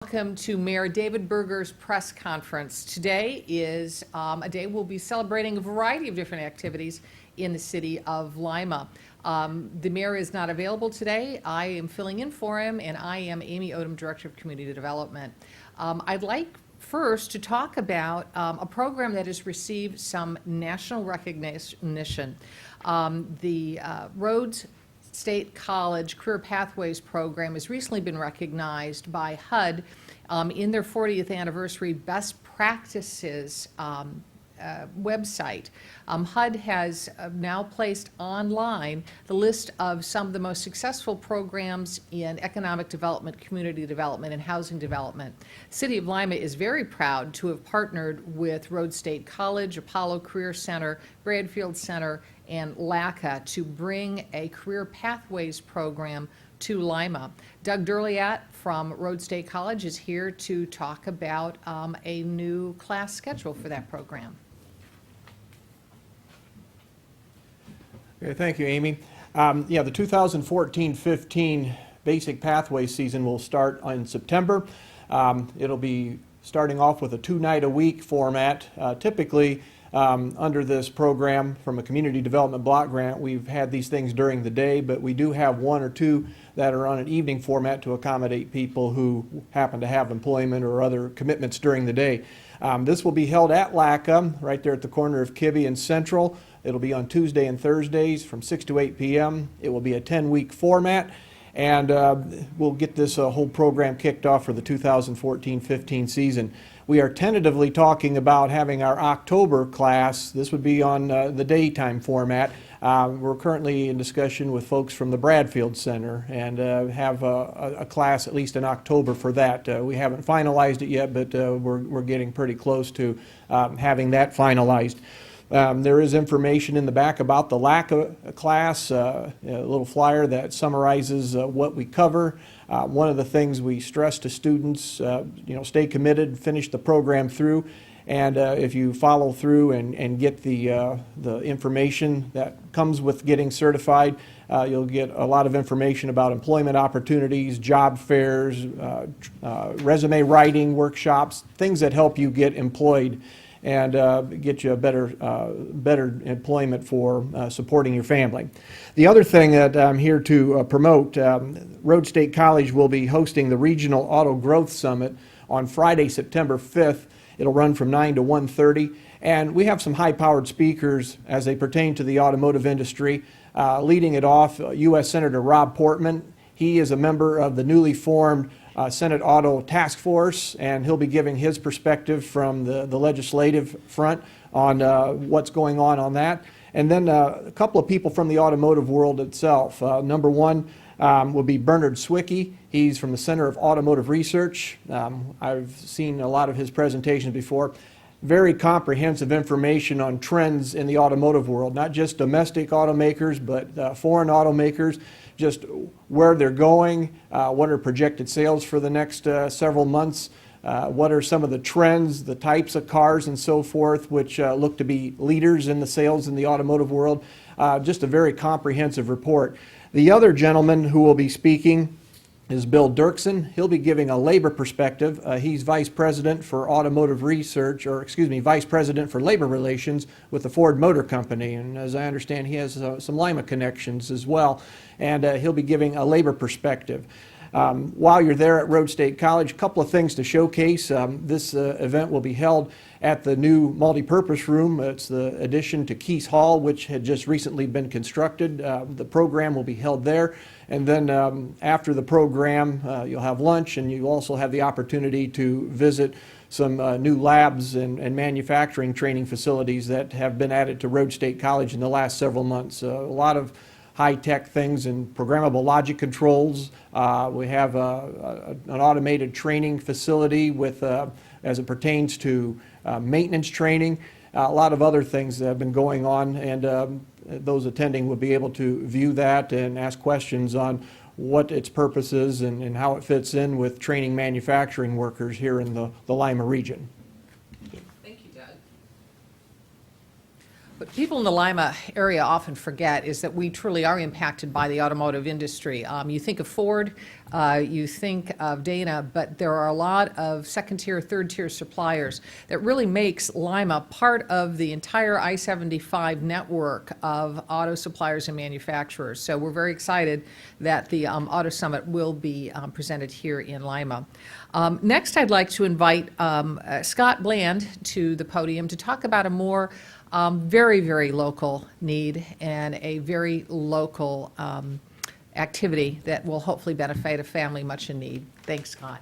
Welcome to Mayor David Berger's press conference. Today is a day we'll be celebrating a variety of different activities in the city of Lima. The mayor is not available today. I am filling in for him, and I am Amy Odum, Director of Community Development. I'd like first to talk about a program that has received some national recognition. The Rhodes State College Career Pathways program has recently been recognized by HUD in their 40th anniversary Best Practices website. HUD has now placed online the list of some of the most successful programs in economic development, community development, and housing development. City of Lima is very proud to have partnered with Rhodes State College, Apollo Career Center, Bradfield Center, and LACA to bring a career pathways program to Lima. Doug Durliat from Rhodes State College is here to talk about a new class schedule for that program. Okay, thank you, Amy. Yeah, the 2014-15 basic pathway season will start in September. It'll be starting off with a 2-night-a-week format. Typically, under this program from a community development block grant, we've had these things during the day, but we do have 1 or 2 that are on an evening format to accommodate people who happen to have employment or other commitments during the day. This will be held at LACA, right there at the corner of Kibbe and Central. It'll be on Tuesday and Thursdays from 6 to 8 p.m. It will be a 10-week format, and we'll get this whole program kicked off for the 2014-15 season. We are tentatively talking about having our October class. This would be on the daytime format. We're currently in discussion with folks from the Bradfield Center and have a class at least in October for that. We haven't finalized it yet, but we're getting pretty close to having that finalized. There is information in the back about the LACA class, a little flyer that summarizes what we cover. One of the things we stress to students, stay committed, finish the program through, and if you follow through and get the information that comes with getting certified, you'll get a lot of information about employment opportunities, job fairs, resume writing workshops, things that help you get employed and get you a better employment for supporting your family. The other thing that I'm here to promote, Rhodes State College will be hosting the Regional Auto Growth Summit on Friday, September 5th. It'll run from 9 to 1:30, and we have some high-powered speakers as they pertain to the automotive industry. Leading it off, U.S. Senator Rob Portman. He is a member of the newly formed Senate Auto Task Force, and he'll be giving his perspective from the legislative front on what's going on that. And then a couple of people from the automotive world itself. Number one will be Bernard Swickey. He's from the Center of Automotive Research. I've seen a lot of his presentations before. Very comprehensive information on trends in the automotive world, not just domestic automakers, but foreign automakers, just where they're going, what are projected sales for the next several months, what are some of the trends, the types of cars and so forth, which look to be leaders in the sales in the automotive world. Just a very comprehensive report. The other gentleman who will be speaking is Bill Dirksen. He'll be giving a labor perspective. He's Vice President for Automotive Research, Vice President for Labor Relations with the Ford Motor Company. And as I understand, he has some Lima connections as well. And he'll be giving a labor perspective. While you're there at Rhodes State College, a couple of things to showcase. This event will be held at the new multipurpose room. It's the addition to Keys Hall, which had just recently been constructed. The program will be held there. And then after the program, you'll have lunch, and you also have the opportunity to visit some new labs and manufacturing training facilities that have been added to Rhodes State College in the last several months. A lot of high-tech things and programmable logic controls. We have an automated training facility with, as it pertains to maintenance training. A lot of other things that have been going on, and those attending will be able to view that and ask questions on what its purpose is and how it fits in with training manufacturing workers here in the Lima region. Thank you, Doug. What people in the Lima area often forget is that we truly are impacted by the automotive industry. You think of Ford, you think of Dana, but there are a lot of second-tier, third-tier suppliers that really makes Lima part of the entire I-75 network of auto suppliers and manufacturers. So we're very excited that the Auto Summit will be presented here in Lima. Next, I'd like to invite Scott Bland to the podium to talk about a more very, very local need and a very local activity that will hopefully benefit a family much in need. Thanks, Scott.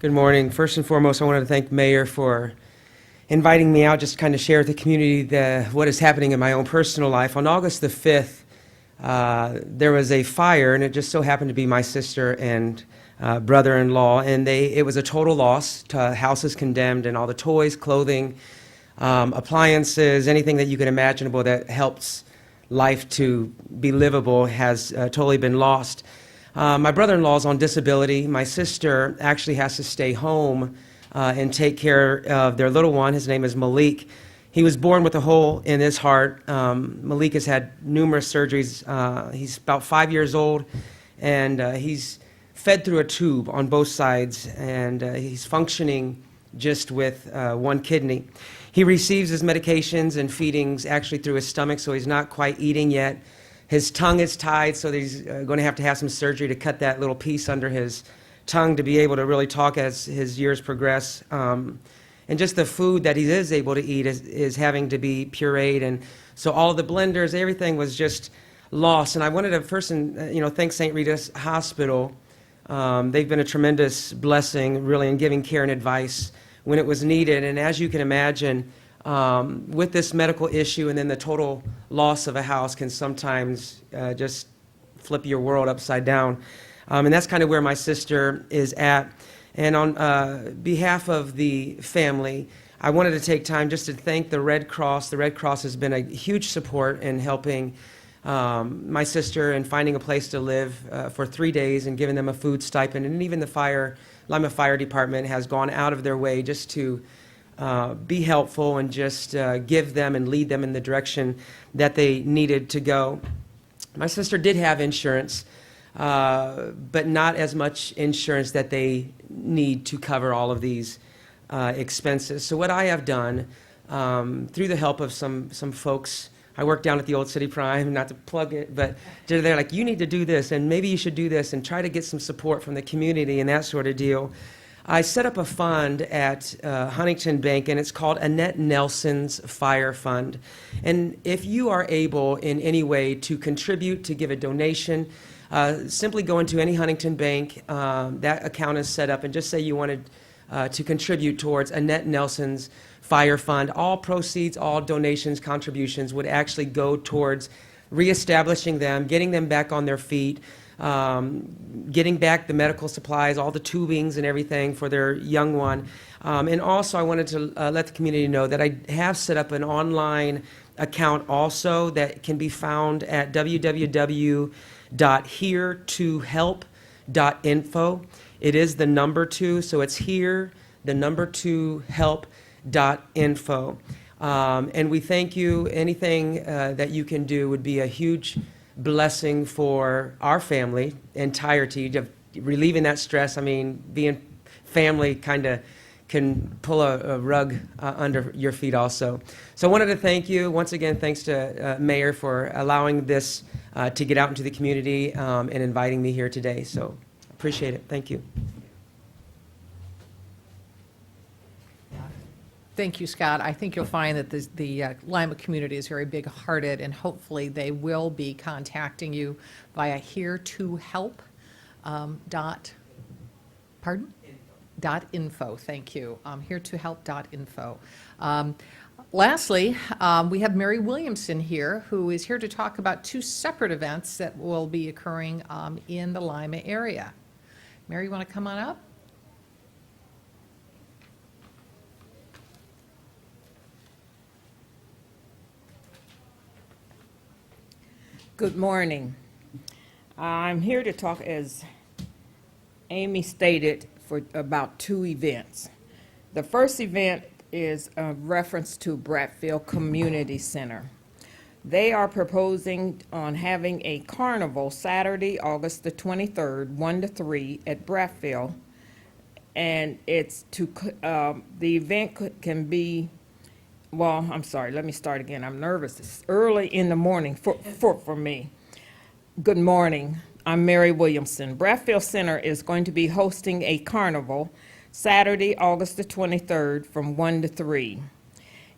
Good morning. First and foremost, I wanted to thank Mayor for inviting me out just to kind of share with the community what is happening in my own personal life. On August the 5th, there was a fire, and it just so happened to be my sister and brother-in-law, and it was a total loss. Houses condemned, and all the toys, clothing, appliances, anything that you can imaginable that helps life to be livable has totally been lost. My brother-in-law is on disability. My sister actually has to stay home and take care of their little one. His name is Malik. He was born with a hole in his heart. Malik has had numerous surgeries. He's about 5 years old, and he's fed through a tube on both sides, and he's functioning just with one kidney. He receives his medications and feedings actually through his stomach, so he's not quite eating yet. His tongue is tied, so he's going to have some surgery to cut that little piece under his tongue to be able to really talk as his years progress. And just the food that he is able to eat is having to be pureed, and so all of the blenders, everything was just lost. And I wanted to first, thank St. Rita's Hospital. They've been a tremendous blessing, really, in giving care and advice when it was needed. And as you can imagine, with this medical issue and then the total loss of a house can sometimes just flip your world upside down. And that's kind of where my sister is at. And on behalf of the family, I wanted to take time just to thank the Red Cross. The Red Cross has been a huge support in helping my sister and finding a place to live for 3 days and giving them a food stipend. And even the Lima Fire Department has gone out of their way just to be helpful and just give them and lead them in the direction that they needed to go. My sister did have insurance, but not as much insurance that they need to cover all of these expenses. So what I have done, through the help of some folks, I work down at the Old City Prime, not to plug it, but they're like, you need to do this, and maybe you should do this, and try to get some support from the community and that sort of deal. I set up a fund at Huntington Bank, and it's called Annette Nelson's Fire Fund. And if you are able in any way to contribute, to give a donation, simply go into any Huntington bank, that account is set up, and just say you wanted to contribute towards Annette Nelson's Fire Fund. All proceeds, all donations, contributions would actually go towards reestablishing them, getting them back on their feet, getting back the medical supplies, all the tubings and everything for their young one. And also I wanted to let the community know that I have set up an online account also that can be found at www.here2help.info. It is the number 2, so it's here, the number 2 help.info. And we thank you. Anything that you can do would be a huge blessing for our family entirety, of relieving that stress. I mean, being family kind of can pull a rug under your feet also. So I wanted to thank you. Once again, thanks to Mayor for allowing this to get out into the community and inviting me here today. So appreciate it. Thank you. Thank you, Scott. I think you'll find that the Lima community is very big-hearted, and hopefully they will be contacting you via here2help .info. Thank you. Here2help.info. Lastly, we have Mary Williamson here, who is here to talk about 2 separate events that will be occurring in the Lima area. Mary, you want to come on up? Good morning. I'm here to talk, as Amy stated, about 2 events. The first event is a reference to Bradfield Community Center. They are proposing on having a carnival Saturday, August the 23rd, 1 to 3 at Bradfield. And it's to, the event can be, well, I'm sorry, let me start again. I'm nervous. It's early in the morning for me. Good morning. I'm Mary Williamson. Bradfield Center is going to be hosting a carnival Saturday, August the 23rd from 1 to 3.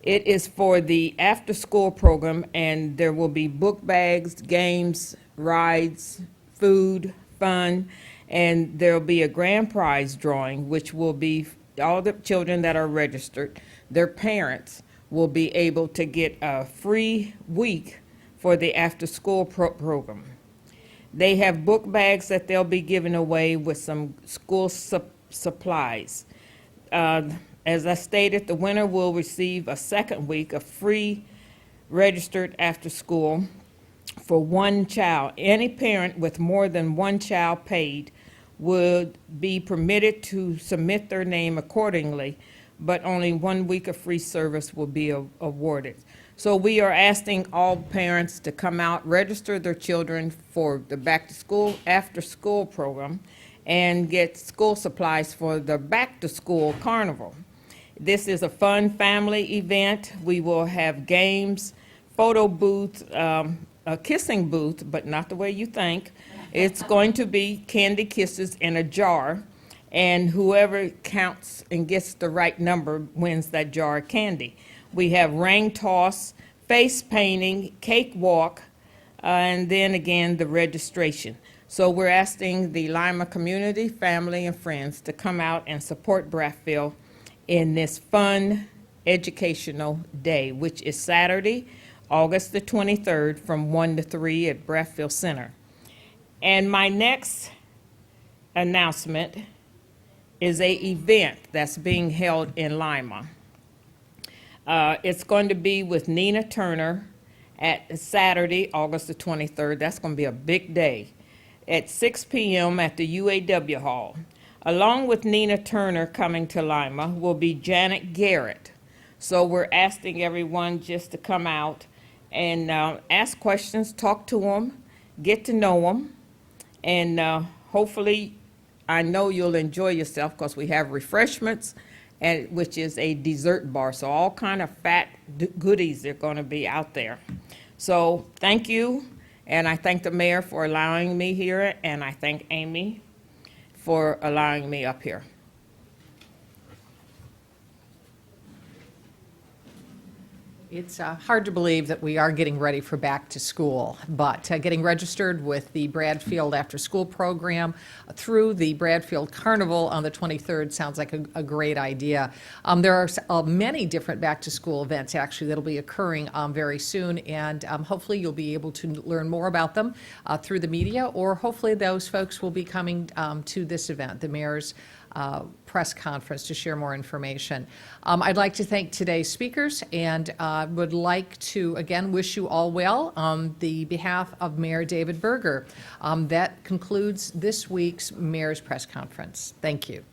It is for the after-school program, and there will be book bags, games, rides, food, fun, and there'll be a grand prize drawing, which will be all the children that are registered. Their parents will be able to get a free week for the after-school program. They have book bags that they'll be giving away with some school supplies. As I stated, the winner will receive a second week of free registered after school for one child. Any parent with more than one child paid would be permitted to submit their name accordingly, but only 1 week of free service will be awarded. So we are asking all parents to come out, register their children for the back to school, after school program, and get school supplies for the back to school carnival. This is a fun family event. We will have games, photo booth, a kissing booth, but not the way you think. It's going to be candy kisses in a jar, and whoever counts and gets the right number wins that jar of candy. We have ring toss, face painting, cake walk, and then again the registration. So we're asking the Lima community, family, and friends to come out and support Bradfield in this fun educational day, which is Saturday, August the 23rd from 1 to 3 at Bradfield Center. And my next announcement is an event that's being held in Lima. It's going to be with Nina Turner at Saturday, August the 23rd. That's going to be a big day at 6 p.m. at the UAW Hall. Along with Nina Turner coming to Lima will be Janet Garrett. So we're asking everyone just to come out and ask questions, talk to them, get to know them, and hopefully I know you'll enjoy yourself because we have refreshments, and which is a dessert bar. So all kind of fat goodies are going to be out there. So thank you, and I thank the mayor for allowing me here, and I thank Amy for allowing me up here. It's hard to believe that we are getting ready for back to school, but getting registered with the Bradfield After School program through the Bradfield Carnival on the 23rd sounds like a great idea. There are many different back to school events actually that'll be occurring very soon, and hopefully you'll be able to learn more about them through the media, or hopefully those folks will be coming to this event, the mayor's press conference, to share more information. I'd like to thank today's speakers, and would like to again wish you all well on the behalf of Mayor David Berger. That concludes this week's mayor's press conference. Thank you.